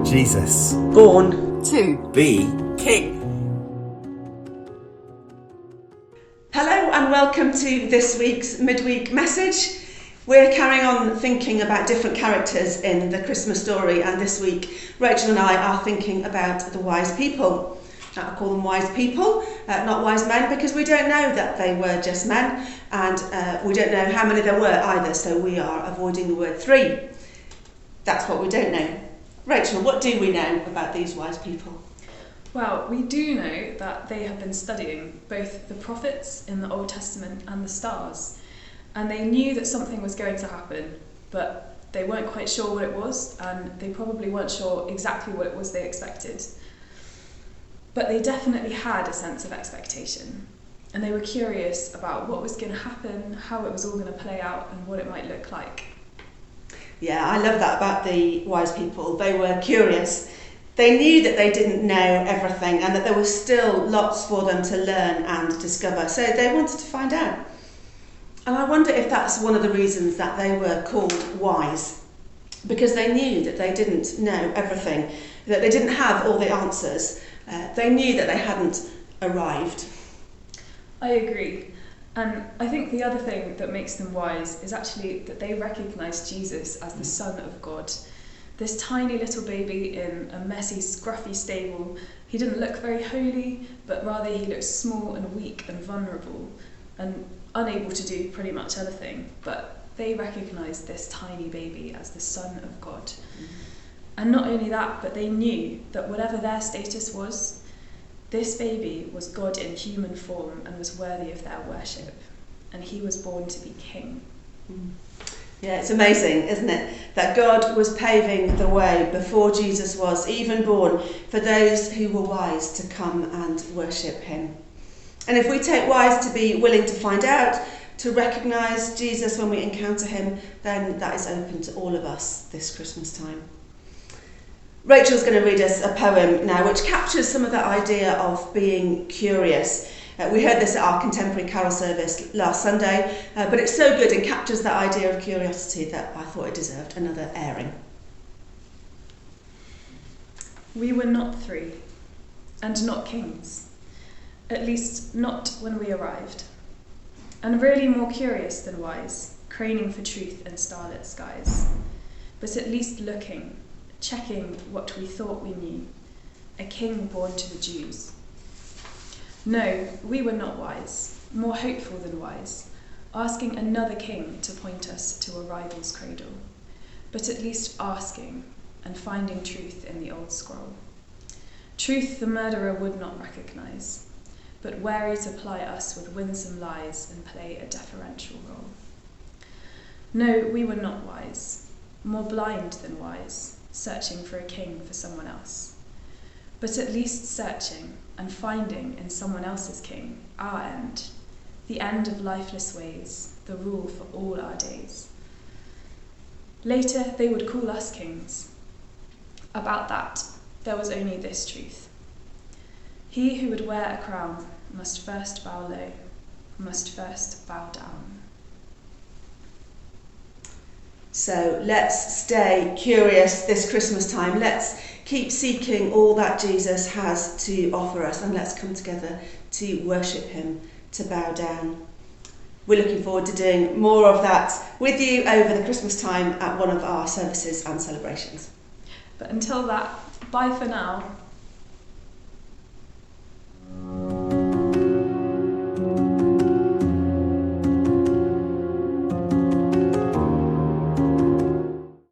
Jesus, born to be King. Hello and welcome to this week's Midweek Message. We're carrying on thinking about different characters in the Christmas story, and this week Rachel and I are thinking about the wise people. I call them wise people, not wise men, because we don't know that they were just men, and we don't know how many there were either, so we are avoiding the word three. That's what we don't know. Rachel, what do we know about these wise people? Well, we do know that they have been studying both the prophets in the Old Testament and the stars, and they knew that something was going to happen, but they weren't quite sure what it was, and they probably weren't sure exactly what it was they expected. But they definitely had a sense of expectation, and they were curious about what was going to happen, how it was all going to play out, and what it might look like. Yeah, I love that about the wise people. They were curious. They knew that they didn't know everything and that there was still lots for them to learn and discover, so they wanted to find out. And I wonder if that's one of the reasons that they were called wise, because they knew that they didn't know everything, that they didn't have all the answers. They knew that they hadn't arrived. I agree. And I think the other thing that makes them wise is actually that they recognised Jesus as the Son of God. This tiny little baby in a messy, scruffy stable. He didn't look very holy, but rather he looked small and weak and vulnerable and unable to do pretty much anything. But they recognised this tiny baby as the Son of God. Mm-hmm. And not only that, but they knew that whatever their status was, this baby was God in human form and was worthy of their worship. And he was born to be king. Mm. Yeah, it's amazing, isn't it? That God was paving the way before Jesus was even born for those who were wise to come and worship him. And if we take wise to be willing to find out, to recognise Jesus when we encounter him, then that is open to all of us this Christmas time. Rachel's going to read us a poem now which captures some of that idea of being curious. We heard this at our contemporary carol service last Sunday, but it's so good and captures that idea of curiosity that I thought it deserved another airing. We were not three, and not kings, at least not when we arrived, and really more curious than wise, craning for truth in starlit skies, but at least looking, checking what we thought we knew, a king born to the Jews. No, we were not wise, more hopeful than wise, asking another king to point us to a rival's cradle, but at least asking and finding truth in the old scroll. Truth the murderer would not recognise, but wary to ply us with winsome lies and play a deferential role. No, we were not wise, more blind than wise, searching for a king for someone else, but at least searching and finding in someone else's king our end, the end of lifeless ways, the rule for all our days. Later they would call us kings. About that, there was only this truth. He who would wear a crown must first bow low, must first bow down. So let's stay curious this Christmas time. Let's keep seeking all that Jesus has to offer us, and let's come together to worship him, to bow down. We're looking forward to doing more of that with you over the Christmas time at one of our services and celebrations. But until that, bye for now.